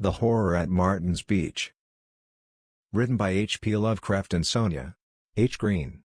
The Horror at Martin's Beach. Written by H.P. Lovecraft and Sonia. H. Greene.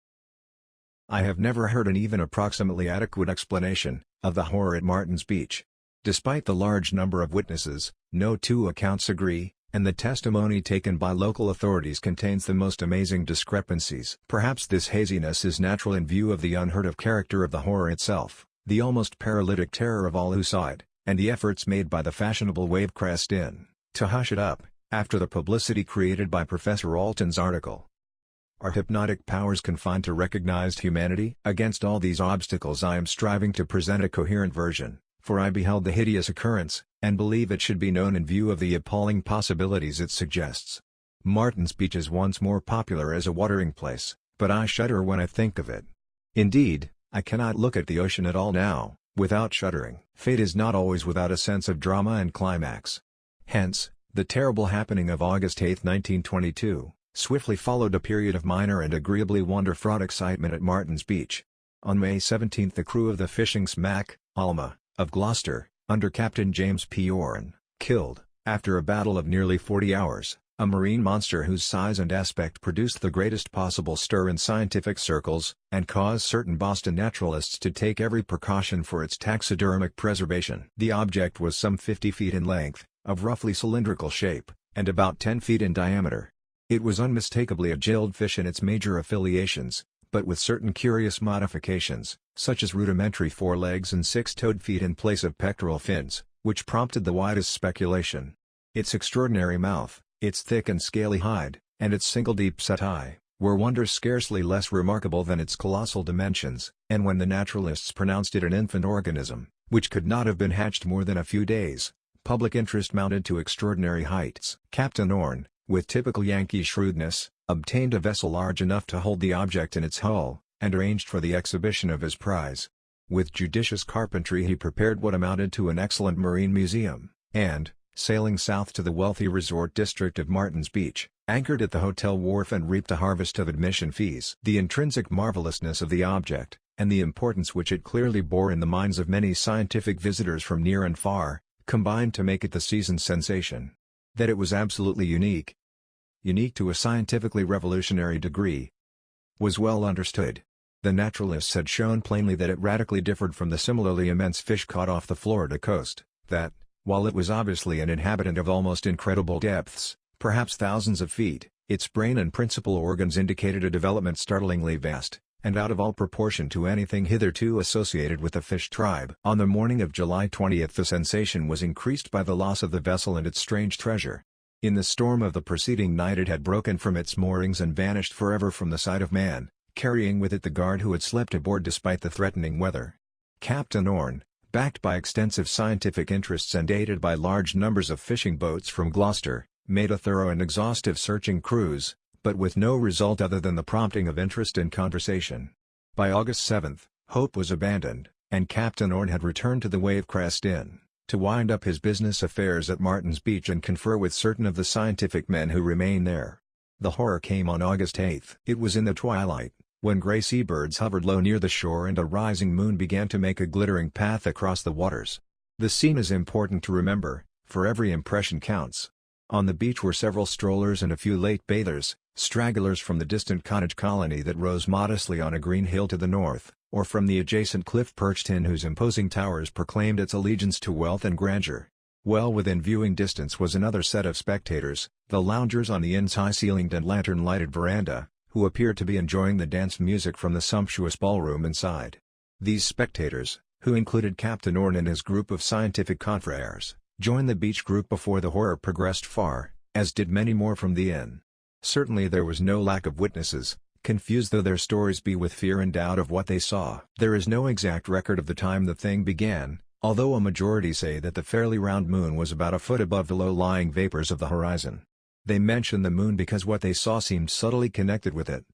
I have never heard an even approximately adequate explanation of the horror at Martin's Beach. Despite the large number of witnesses, no two accounts agree, and the testimony taken by local authorities contains the most amazing discrepancies. Perhaps this haziness is natural in view of the unheard-of character of the horror itself, the almost paralytic terror of all who saw it, and the efforts made by the fashionable Wavecrest Inn to hush it up, after the publicity created by Professor Alton's article. Are hypnotic powers confined to recognized humanity? Against all these obstacles I am striving to present a coherent version, for I beheld the hideous occurrence, and believe it should be known in view of the appalling possibilities it suggests. Martin's Beach is once more popular as a watering place, but I shudder when I think of it. Indeed, I cannot look at the ocean at all now, without shuddering. Fate is not always without a sense of drama and climax. Hence, the terrible happening of August 8, 1922, swiftly followed a period of minor and agreeably wonder-fraught excitement at Martin's Beach. On May 17 the crew of the fishing smack, Alma, of Gloucester, under Captain James P. Orne, killed, after a battle of nearly 40 hours, a marine monster whose size and aspect produced the greatest possible stir in scientific circles, and caused certain Boston naturalists to take every precaution for its taxidermic preservation. The object was some 50 feet in length, of roughly cylindrical shape, and about 10 feet in diameter. It was unmistakably a gilled fish in its major affiliations, but with certain curious modifications, such as rudimentary forelegs and 6-toed feet in place of pectoral fins, which prompted the widest speculation. Its extraordinary mouth, its thick and scaly hide, and its single deep-set eye, were wonders scarcely less remarkable than its colossal dimensions, and when the naturalists pronounced it an infant organism, which could not have been hatched more than a few days, public interest mounted to extraordinary heights. Captain Orne, with typical Yankee shrewdness, obtained a vessel large enough to hold the object in its hull, and arranged for the exhibition of his prize. With judicious carpentry he prepared what amounted to an excellent marine museum, and, sailing south to the wealthy resort district of Martin's Beach, anchored at the hotel wharf and reaped a harvest of admission fees. The intrinsic marvelousness of the object, and the importance which it clearly bore in the minds of many scientific visitors from near and far, combined to make it the season's sensation. That it was absolutely unique to a scientifically revolutionary degree, was well understood. The naturalists had shown plainly that it radically differed from the similarly immense fish caught off the Florida coast, that, while it was obviously an inhabitant of almost incredible depths, perhaps thousands of feet, its brain and principal organs indicated a development startlingly vast, and out of all proportion to anything hitherto associated with the fish tribe. On the morning of July 20 the sensation was increased by the loss of the vessel and its strange treasure. In the storm of the preceding night it had broken from its moorings and vanished forever from the sight of man, carrying with it the guard who had slept aboard despite the threatening weather. Captain Orne, backed by extensive scientific interests and aided by large numbers of fishing boats from Gloucester, made a thorough and exhaustive searching cruise, but with no result other than the prompting of interest and conversation. By August 7, hope was abandoned, and Captain Orne had returned to the Wavecrest Inn, to wind up his business affairs at Martin's Beach and confer with certain of the scientific men who remain there. The horror came on August 8. It was in the twilight, when gray seabirds hovered low near the shore and a rising moon began to make a glittering path across the waters. The scene is important to remember, for every impression counts. On the beach were several strollers and a few late bathers, stragglers from the distant cottage colony that rose modestly on a green hill to the north, or from the adjacent cliff-perched inn whose imposing towers proclaimed its allegiance to wealth and grandeur. Well within viewing distance was another set of spectators, the loungers on the inn's high-ceilinged and lantern-lighted veranda, who appeared to be enjoying the dance music from the sumptuous ballroom inside. These spectators, who included Captain Orne and his group of scientific confrères, joined the beach group before the horror progressed far, as did many more from the inn. Certainly there was no lack of witnesses, confused though their stories be with fear and doubt of what they saw. There is no exact record of the time the thing began, although a majority say that the fairly round moon was about a foot above the low-lying vapors of the horizon. They mention the moon because what they saw seemed subtly connected with it.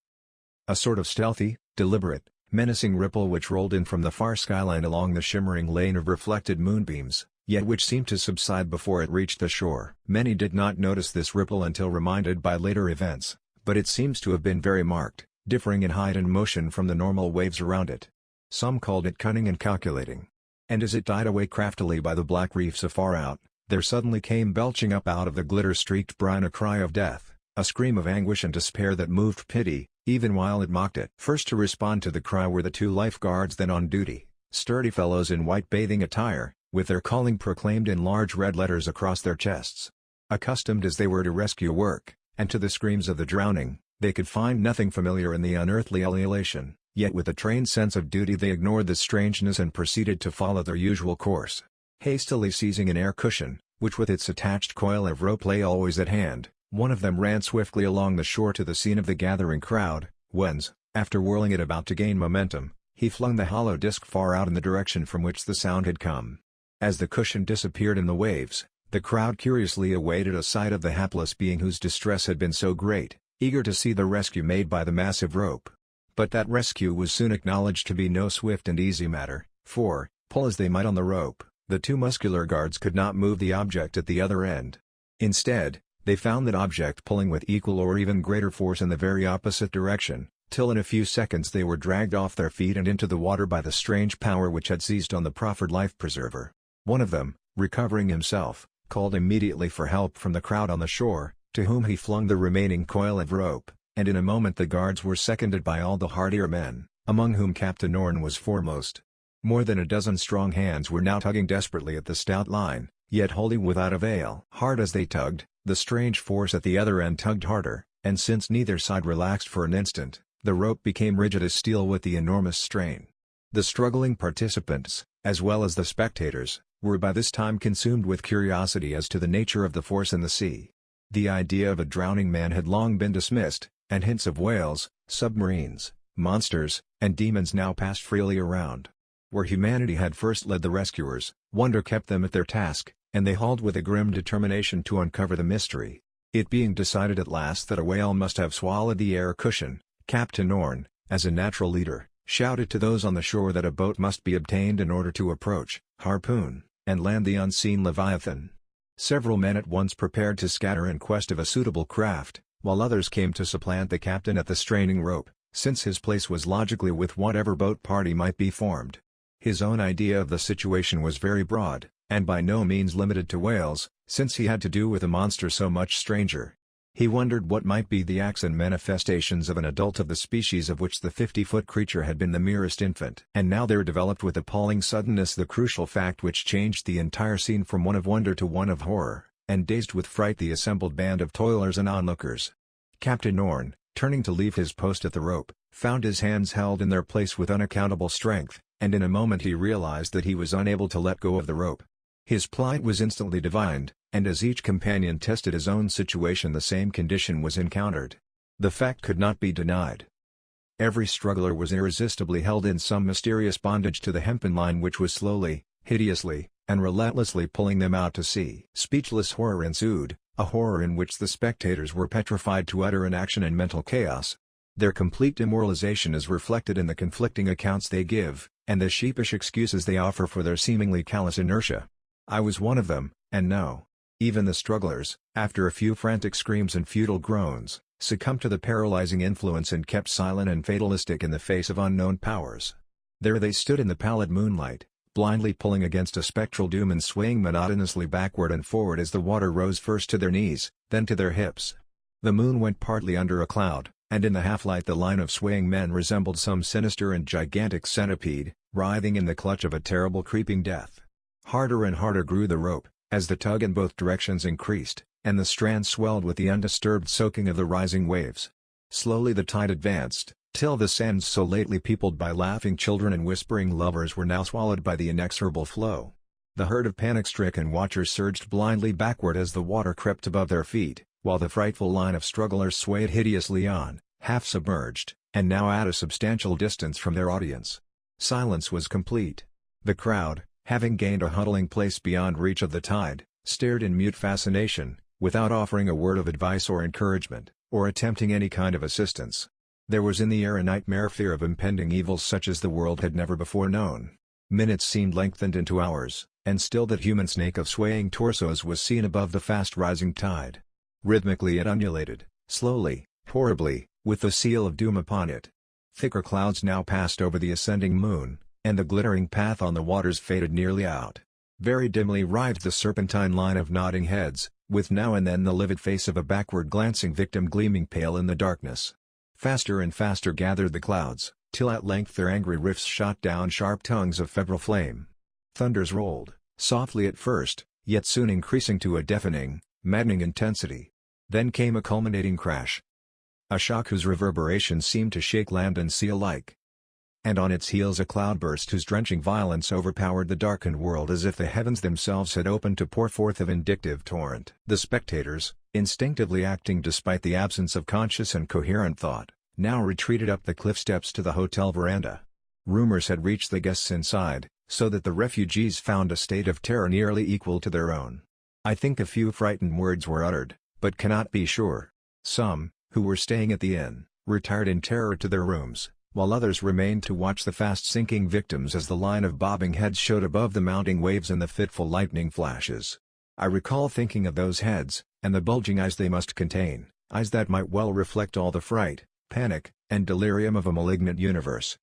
A sort of stealthy, deliberate, menacing ripple which rolled in from the far skyline along the shimmering lane of reflected moonbeams, yet which seemed to subside before it reached the shore. Many did not notice this ripple until reminded by later events, but it seems to have been very marked, differing in height and motion from the normal waves around it. Some called it cunning and calculating. And as it died away craftily by the black reefs afar out, there suddenly came belching up out of the glitter-streaked brine a cry of death, a scream of anguish and despair that moved pity, even while it mocked it. First to respond to the cry were the two lifeguards then on duty, sturdy fellows in white bathing attire, with their calling proclaimed in large red letters across their chests. Accustomed as they were to rescue work, and to the screams of the drowning, they could find nothing familiar in the unearthly ululation, yet with a trained sense of duty they ignored the strangeness and proceeded to follow their usual course. Hastily seizing an air cushion, which with its attached coil of rope lay always at hand, one of them ran swiftly along the shore to the scene of the gathering crowd, whence, after whirling it about to gain momentum, he flung the hollow disc far out in the direction from which the sound had come. As the cushion disappeared in the waves, the crowd curiously awaited a sight of the hapless being whose distress had been so great, eager to see the rescue made by the massive rope. But that rescue was soon acknowledged to be no swift and easy matter, for, pull as they might on the rope, the two muscular guards could not move the object at the other end. Instead, they found that object pulling with equal or even greater force in the very opposite direction, till in a few seconds they were dragged off their feet and into the water by the strange power which had seized on the proffered life-preserver. One of them, recovering himself, called immediately for help from the crowd on the shore, to whom he flung the remaining coil of rope, and in a moment the guards were seconded by all the hardier men, among whom Captain Norn was foremost. More than a dozen strong hands were now tugging desperately at the stout line, yet wholly without avail. Hard as they tugged, the strange force at the other end tugged harder, and since neither side relaxed for an instant, the rope became rigid as steel with the enormous strain. The struggling participants, as well as the spectators, were by this time consumed with curiosity as to the nature of the force in the sea. The idea of a drowning man had long been dismissed, and hints of whales, submarines, monsters, and demons now passed freely around. Where humanity had first led the rescuers, wonder kept them at their task, and they hauled with a grim determination to uncover the mystery. It being decided at last that a whale must have swallowed the air cushion, Captain Norn, as a natural leader, shouted to those on the shore that a boat must be obtained in order to approach, harpoon, and land the unseen leviathan. Several men at once prepared to scatter in quest of a suitable craft, while others came to supplant the captain at the straining rope, since his place was logically with whatever boat party might be formed. His own idea of the situation was very broad, and by no means limited to whales, since he had to do with a monster so much stranger. He wondered what might be the acts and manifestations of an adult of the species of which the 50-foot creature had been the merest infant. And now there developed with appalling suddenness the crucial fact which changed the entire scene from one of wonder to one of horror, and dazed with fright the assembled band of toilers and onlookers. Captain Norn, turning to leave his post at the rope, found his hands held in their place with unaccountable strength, and in a moment he realized that he was unable to let go of the rope. His plight was instantly divined, and as each companion tested his own situation the same condition was encountered. The fact could not be denied. Every struggler was irresistibly held in some mysterious bondage to the hempen line which was slowly, hideously, and relentlessly pulling them out to sea. Speechless horror ensued, a horror in which the spectators were petrified to utter inaction and mental chaos. Their complete demoralization is reflected in the conflicting accounts they give, and the sheepish excuses they offer for their seemingly callous inertia. I was one of them, and no. Even the strugglers, after a few frantic screams and futile groans, succumbed to the paralyzing influence and kept silent and fatalistic in the face of unknown powers. There they stood in the pallid moonlight, blindly pulling against a spectral doom and swaying monotonously backward and forward as the water rose first to their knees, then to their hips. The moon went partly under a cloud, and in the half-light the line of swaying men resembled some sinister and gigantic centipede, writhing in the clutch of a terrible creeping death. Harder and harder grew the rope, as the tug in both directions increased, and the strand swelled with the undisturbed soaking of the rising waves. Slowly the tide advanced, till the sands so lately peopled by laughing children and whispering lovers were now swallowed by the inexorable flow. The herd of panic-stricken watchers surged blindly backward as the water crept above their feet, while the frightful line of strugglers swayed hideously on, half submerged, and now at a substantial distance from their audience. Silence was complete. The crowd, having gained a huddling place beyond reach of the tide, stared in mute fascination, without offering a word of advice or encouragement, or attempting any kind of assistance. There was in the air a nightmare fear of impending evils such as the world had never before known. Minutes seemed lengthened into hours, and still that human snake of swaying torsos was seen above the fast-rising tide. Rhythmically it undulated, slowly, horribly, with the seal of doom upon it. Thicker clouds now passed over the ascending moon, and the glittering path on the waters faded nearly out. Very dimly writhed the serpentine line of nodding heads, with now and then the livid face of a backward-glancing victim gleaming pale in the darkness. Faster and faster gathered the clouds, till at length their angry rifts shot down sharp tongues of febrile flame. Thunders rolled, softly at first, yet soon increasing to a deafening, maddening intensity. Then came a culminating crash. A shock whose reverberations seemed to shake land and sea alike. And on its heels a cloudburst whose drenching violence overpowered the darkened world as if the heavens themselves had opened to pour forth a vindictive torrent. The spectators, instinctively acting despite the absence of conscious and coherent thought, now retreated up the cliff steps to the hotel veranda. Rumors had reached the guests inside, so that the refugees found a state of terror nearly equal to their own. I think a few frightened words were uttered, but cannot be sure. Some, who were staying at the inn, retired in terror to their rooms, while others remained to watch the fast-sinking victims as the line of bobbing heads showed above the mounting waves and the fitful lightning flashes. I recall thinking of those heads, and the bulging eyes they must contain, eyes that might well reflect all the fright, panic, and delirium of a malignant universe.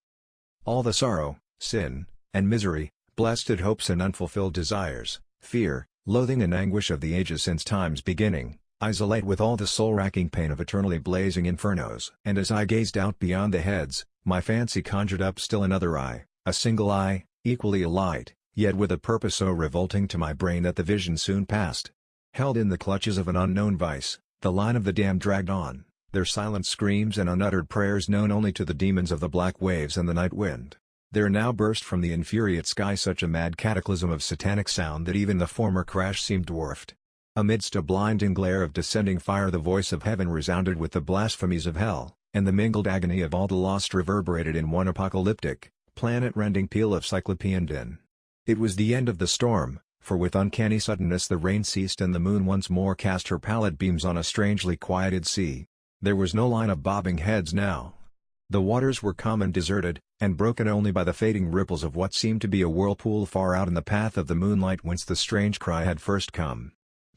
All the sorrow, sin, and misery, blasted hopes and unfulfilled desires, fear, loathing and anguish of the ages since time's beginning, isolate with all the soul-racking pain of eternally blazing infernos. And as I gazed out beyond the heads, my fancy conjured up still another eye, a single eye, equally alight, yet with a purpose so revolting to my brain that the vision soon passed. Held in the clutches of an unknown vice, the line of the damned dragged on, their silent screams and unuttered prayers known only to the demons of the black waves and the night wind. There now burst from the infuriate sky such a mad cataclysm of satanic sound that even the former crash seemed dwarfed. Amidst a blinding glare of descending fire the voice of heaven resounded with the blasphemies of hell, and the mingled agony of all the lost reverberated in one apocalyptic, planet-rending peal of cyclopean din. It was the end of the storm, for with uncanny suddenness the rain ceased and the moon once more cast her pallid beams on a strangely quieted sea. There was no line of bobbing heads now. The waters were calm and deserted, and broken only by the fading ripples of what seemed to be a whirlpool far out in the path of the moonlight whence the strange cry had first come.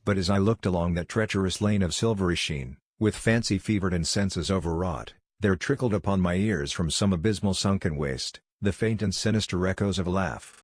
But as I looked along that treacherous lane of silvery sheen, with fancy fevered and senses overwrought, there trickled upon my ears from some abysmal sunken waste, the faint and sinister echoes of a laugh.